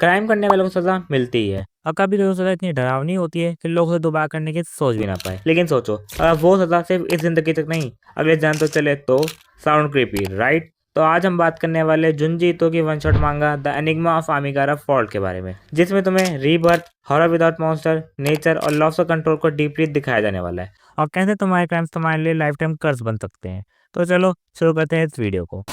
Crime करने वालों को सजा मिलती ही है और कभी कभी सजा इतनी डरावनी होती है कि लोग उसे दोबारा करने की सोच भी ना पाए। लेकिन सोचो, अगर वो सजा सिर्फ इस जिंदगी तक नहीं, अगले जन्म तक चले तो साउंड क्रीपी, राइट? तो आज हम बात करने वाले जुंजी इतो की वन शॉट मांगा द एनिग्मा ऑफ अमिगारा फॉल्ट के बारे में, जिसमें तुम्हें rebirth, horror without monster, nature और लॉस ऑफ कंट्रोल को डीपली दिखाया जाने वाला है और कैसे तुम्हारे क्राइम्स तुम्हारे लिए लाइफ टाइम कर्स बन सकते हैं। तो चलो शुरू करते हैं इस वीडियो को।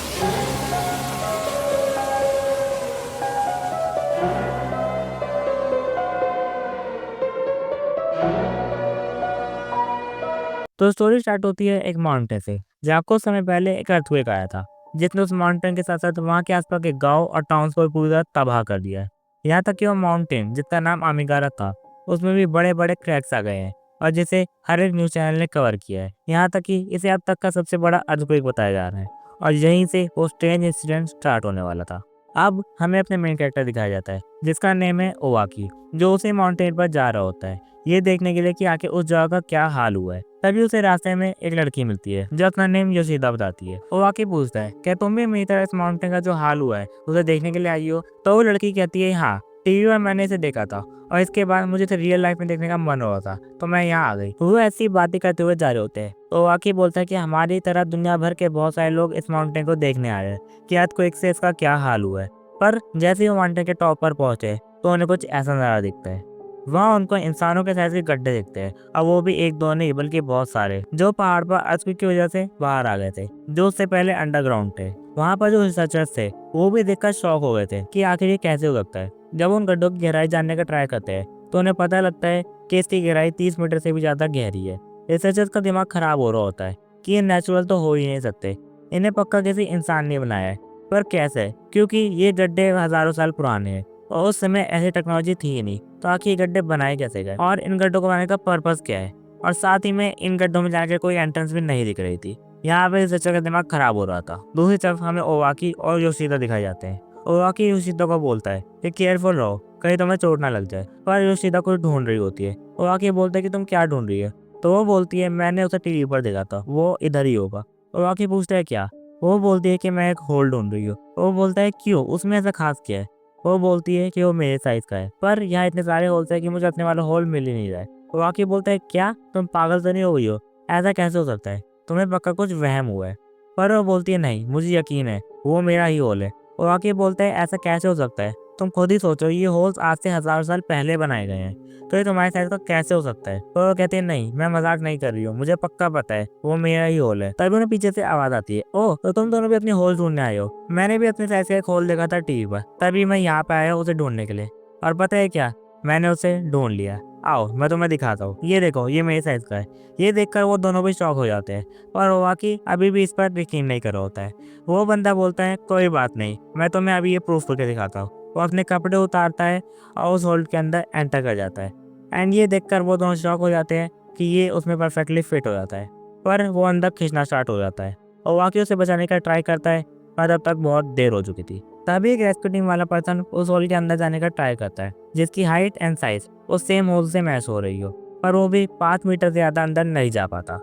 तो स्टोरी स्टार्ट होती है एक माउंटेन से, जहाँ कुछ समय पहले एक अर्थक्वेक आया था, जिसने उस माउंटेन के साथ साथ वहाँ के आसपास के गांव और टाउन्स को पूरी तरह तबाह कर दिया है। यहाँ तक कि वो माउंटेन जिसका नाम आमिगारा था, उसमें भी बड़े बड़े क्रैक्स आ गए हैं और जिसे हर एक न्यूज चैनल ने कवर किया है। यहाँ तक कि इसे अब तक का सबसे बड़ा अर्थक्वेक बताया जा रहा है और यहीं से वो स्ट्रेंज इंसिडेंट स्टार्ट होने वाला था। अब हमें अपने मेन कैरेक्टर दिखाया जाता है, जिसका नेम है ओवाकी, जो उसे माउंटेन पर जा रहा होता है ये देखने के लिए कि आखिर उस जगह का क्या हाल हुआ है। तभी उसे रास्ते में एक लड़की मिलती है जो अपना नेम योशिदा बताती है। वो आके पूछता है, क्या तुम भी मेरी तरह इस माउंटेन का जो हाल हुआ है उसे देखने के लिए आई हो? तो वो लड़की कहती है, हाँ, टीवी पर मैंने इसे देखा था और इसके बाद मुझे इसे रियल लाइफ में देखने का मन हो रहा था, तो मैं यहाँ आ गई। वो ऐसी बातें करते हुए जा रहे होते हैं तो वाकई बोलता है कि हमारी तरह दुनिया भर के बहुत सारे लोग इस माउंटेन को देखने आए हैं कि अर्थक्वेक से इसका क्या हाल हुआ है। पर जैसे ही वो माउंटेन के टॉप पर पहुंचे तो उन्हें कुछ ऐसा नजारा दिखता है। वहाँ उनको इंसानों के साइज के गड्ढे दिखते हैं और वो भी एक दो नहीं बल्कि बहुत सारे, जो पहाड़ पर अर्थक्वेक की वजह से बाहर आ गए थे, जो उससे पहले अंडरग्राउंड थे। वहाँ पर जो रिसर्चर्स थे वो भी देखकर शॉक हो गए थे कि आखिर ये कैसे हो सकता है। जब उन गड्ढों की गहराई जानने का ट्राई करते हैं तो उन्हें पता लगता है कि इसकी गहराई 30 मीटर से भी ज्यादा गहरी है। रिसर्चर्स का दिमाग खराब हो रहा होता है कि ये नेचुरल तो हो ही नहीं सकते, इन्हें पक्का किसी इंसान ने बनाया है। पर कैसे? क्योंकि ये गड्ढे हजारों साल पुराने हैं और उस समय ऐसी टेक्नोलॉजी थी ही नहीं, तो आखिर ये गड्ढे बनाए कैसे गए और इन गड्ढों को बनाने का पर्पस क्या है? और साथ ही में इन गड्ढों में जाने के कोई एंट्रेंस भी नहीं दिख रही थी। यहाँ पे रिसर्चर का दिमाग खराब हो रहा था। दूसरी तरफ हमें ओवाकी और योशिदा दिखाए जाते हैं। ओवाकी योशिदा को बोलता है कि केयरफुल रहो, कहीं तुम्हें चोट ना लग जाए। पर योशिदा कुछ ढूंढ रही होती है। ओवाकी बोलता है कि तुम क्या ढूंढ रही है? तो वो बोलती है, मैंने उसे टीवी पर देखा था, वो इधर ही होगा। ओवाकी पूछता है क्या? वो बोलती है कि मैं एक होल ढूंढ रही हूँ। वो बोलता है क्यों, उसमें ऐसा खास क्या है? वो बोलती है कि वो मेरे साइज का है, पर यहाँ इतने सारे होल्स है कि मुझे अपने वाला होल मिल ही नहीं रहा है। वो वाकई बोलता है, क्या तुम पागल तो नहीं हो गई हो? ऐसा कैसे हो सकता है? तुम्हें पक्का कुछ वहम हुआ है। पर वो बोलती है, नहीं, मुझे यकीन है वो मेरा ही होल है। वो वाकई बोलता है, ऐसा कैसे हो सकता है? तुम खुद ही सोचो, ये होल्स आज से हजारों साल पहले बनाए गए हैं, तो ये तुम्हारे साइज का कैसे हो सकता है? तो वो कहते हैं, नहीं, मैं मजाक नहीं कर रही हूँ, मुझे पक्का पता है वो मेरा ही होल है। तभी उन्हें पीछे से आवाज आती है, ओह, तो तुम दोनों भी अपनी होल ढूंढने आए हो? मैंने भी अपने साइज का एक होल देखा था टीवी पर, तभी मैं यहाँ पे आया हूँ उसे ढूंढने के लिए। और पता है क्या, मैंने उसे ढूंढ लिया। आओ मैं तुम्हें दिखाता हूँ, ये देखो, ये मेरे साइज का है। ये देखकर वो दोनों भी शॉक हो जाते हैं, पर वाकई अभी भी इस पर यकीन नहीं कर रहा होता है। वो बंदा बोलता है, कोई बात नहीं, मैं तुम्हें अभी ये प्रूफ करके दिखाता हूँ। वो अपने कपड़े उतारता है और उस होल्ड के अंदर एंटर कर जाता है। एंड ये देखकर वो दोनों शॉक हो जाते हैं कि ये उसमें परफेक्टली फिट हो जाता है। पर वो अंदर खींचना स्टार्ट हो जाता है और वाकई उसे बचाने का ट्राई करता है, पर अब तक बहुत देर हो चुकी थी। तभी एक रेस्क्यू टीम वाला पर्सन उस होल के अंदर जाने का ट्राई करता है, जिसकी हाइट एंड साइज उस सेम होल से मैच हो रही हो, पर वो भी 5 मीटर से ज्यादा अंदर नहीं जा पाता।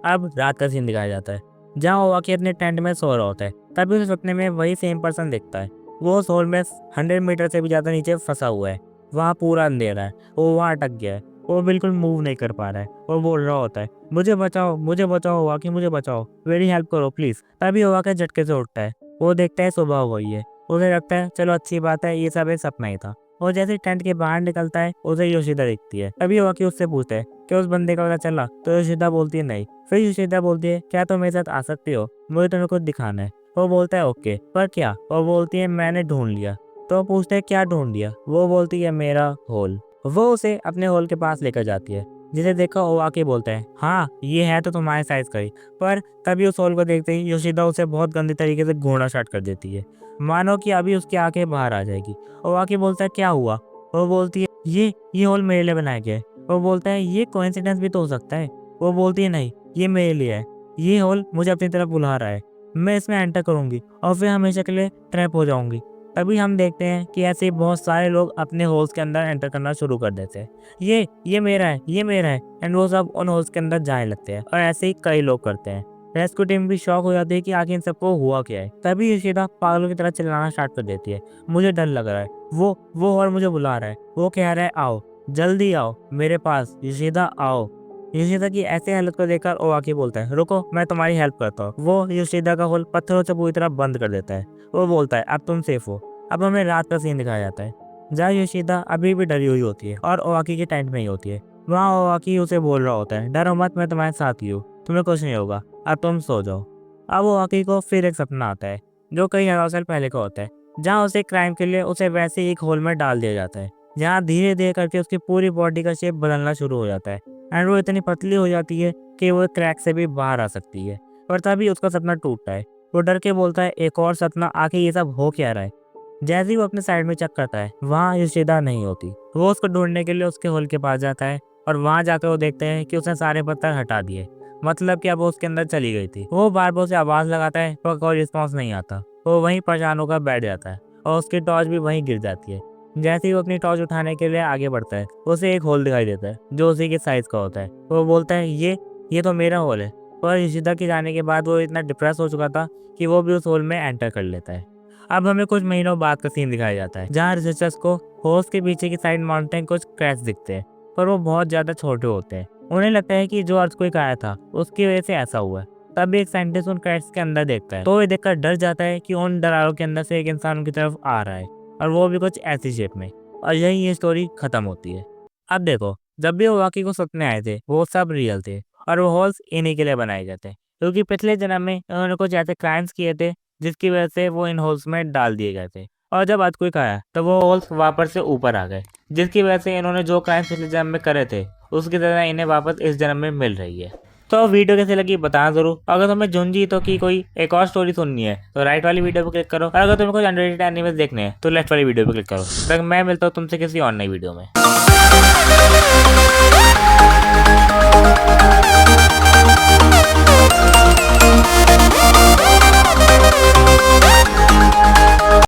अब रात का सीन दिखाया जाता है, जहाँ वो वाकई अपने टेंट में सो रहा होता है। तभी उसे सपने में वही सेम पर्सन दिखता है। वो उस होल में 100 मीटर से भी ज्यादा नीचे फंसा हुआ है। वहाँ पूरा अंधेरा है, वो वहाँ अटक गया है, वो बिल्कुल मूव नहीं कर पा रहा है और बोल रहा होता है, मुझे बचाओ वाकई, मुझे बचाओ, मेरी हेल्प करो प्लीज। तभी वो वाकई झटके से उठता है। वो देखता है सुबह हो गई है। उसे लगता है चलो अच्छी बात है, ये सब एक सपना ही था। और जैसे टेंट के बाहर निकलता है उसे योशिदा दिखती है। तभी वो वाकई उससे पूछता है कि उस बंदे का पता चला? तो योशिदा बोलती है नहीं। फिर योशिदा बोलती है, क्या तुम मेरे साथ आ सकती हो, मुझे तुम्हें कुछ दिखाना है। वो बोलता है ओके, पर क्या? वो बोलती है, मैंने ढूंढ लिया। तो पूछते है, क्या ढूंढ लिया? वो बोलती है, मेरा होल। वो उसे अपने होल के पास लेकर जाती है, जिसे देखकर वो आके बोलता है, हाँ, ये है तो तुम्हारे साइज का ही। पर तभी उस होल को देखते ही योशिदा उसे बहुत गंदी तरीके से घूरना स्टार्ट कर देती है, मानो कि अभी उसकी आंखें बाहर आ जाएगी। वो आके बोलता है, क्या हुआ? वो बोलती है, ये होल मेरे लिए बनाया गया है। वो बोलता है, ये कोइंसिडेंस भी तो हो सकता है। वो बोलती है, नहीं, ये मेरे लिए है, ये होल मुझे अपनी तरफ बुला रहा है, मैं इसमें एंटर करूंगी और फिर हमेशा के लिए ट्रैप हो जाऊंगी। तभी हम देखते हैं कि ऐसे ही बहुत सारे लोग अपने होल्स के अंदर एंटर करना शुरू कर देते हैं। ये मेरा है, ये मेरा है, एंड वो सब उन होल्स के अंदर जाने लगते हैं और ऐसे ही कई लोग करते हैं। रेस्क्यू टीम भी शॉक हो जाती है कि आखिर इन सबको हुआ क्या है। तभी योशिदा पागलों की तरह चिल्लाना स्टार्ट कर देती है, मुझे डर लग रहा है, वो और मुझे बुला रहा है, वो कह रहा है आओ, जल्दी आओ मेरे पास, योशिदा आओ। योशिदा की ऐसी हालत को देखकर ओवाकी बोलता है, रुको मैं तुम्हारी हेल्प करता हूँ। वो योशिदा का होल पत्थरों से पूरी तरह बंद कर देता है। वो बोलता है अब तुम सेफ हो। अब हमें रात का सीन दिखाया जाता है जहाँ योशिदा अभी भी डरी हुई होती है और ओवाकी के टेंट में ही होती है। वहाँ ओवाकी उसे बोल रहा होता है, डरो मत, मैं तुम्हारे साथ ही हूँ, तुम्हें कुछ नहीं होगा, अब तुम सो जाओ। अब ओवाकी को फिर एक सपना आता है जो कई हजार साल पहले का होता है, जहाँ उसे क्राइम के लिए उसे वैसे ही एक होल में डाल दिया जाता है, जहाँ धीरे धीरे करके उसकी पूरी बॉडी का शेप बदलना शुरू हो जाता है एंड वो इतनी पतली हो जाती है कि वो क्रैक से भी बाहर आ सकती है। पर तभी उसका सपना टूटता है। वो डर के बोलता है, एक और सपना, आखिर ये सब हो क्या रहा है। जैसे ही वो अपने साइड में चेक करता है, वहाँ योशिदा नहीं होती। वो उसको ढूंढने के लिए उसके होल के पास जाता है और वहाँ जाकर वो देखते हैं कि उसने सारे पत्थर हटा दिए, मतलब कि अब वो उसके अंदर चली गई थी। वो बार बार उसे आवाज लगाता है पर कोई रिस्पॉन्स नहीं आता। वो वहीं परेशान होकर बैठ जाता है और उसकी टॉर्च भी वहीं गिर जाती है। जैसे ही वो अपनी टॉर्च उठाने के लिए आगे बढ़ता है, उसे एक होल दिखाई देता है जो उसी के साइज का होता है। वो बोलता है, ये तो मेरा होल है। पर योशिदा के जाने के बाद वो इतना डिप्रेस हो चुका था कि वो भी उस होल में एंटर कर लेता है। अब हमें कुछ महीनों बाद का सीन दिखाया जाता है जहाँ रिसर्चर्स को होस्ट के पीछे की साइड माउंटेन कुछ क्रैक्स दिखते हैं, पर वो बहुत ज्यादा छोटे होते हैं। उन्हें लगता है कि जो अर्थक्वेक आया था उसकी वजह से ऐसा हुआ है। तब एक साइंटिस्ट उन क्रैक्स के अंदर देखता है तो ये देखकर डर जाता है कि उन दरारों के अंदर से एक इंसान उनकी तरफ आ रहा है और वो भी कुछ ऐसी शेप में। और यही ये स्टोरी खत्म होती है। अब देखो, जब भी ओवाकी को सपने आए थे वो सब रियल थे और वो हॉल्स इन्हीं के लिए बनाए गए थे, क्योंकि पिछले जन्म में उन्होंने कुछ ऐसे क्राइम्स किए थे जिसकी वजह से वो इन होल्स में डाल दिए गए थे। और जब अर्थक्वेक आया तो वो होल्स वापस से ऊपर आ गए, जिसकी वजह से इन्होंने जो क्राइम्स पिछले जन्म में करे थे उसकी तरह इन्हें वापस इस जन्म में मिल रही है। तो वीडियो कैसे लगी बताना जरूर। अगर तुम्हें जुंजी तो की कोई एक और स्टोरी सुननी है तो राइट वाली वीडियो पे क्लिक करो, और अगर तुम्हें कुछ अंडररेटेड एनिमेस देखने हैं तो लेफ्ट वाली वीडियो पे क्लिक करो। तब मैं मिलता हूँ तुमसे किसी और नई वीडियो में।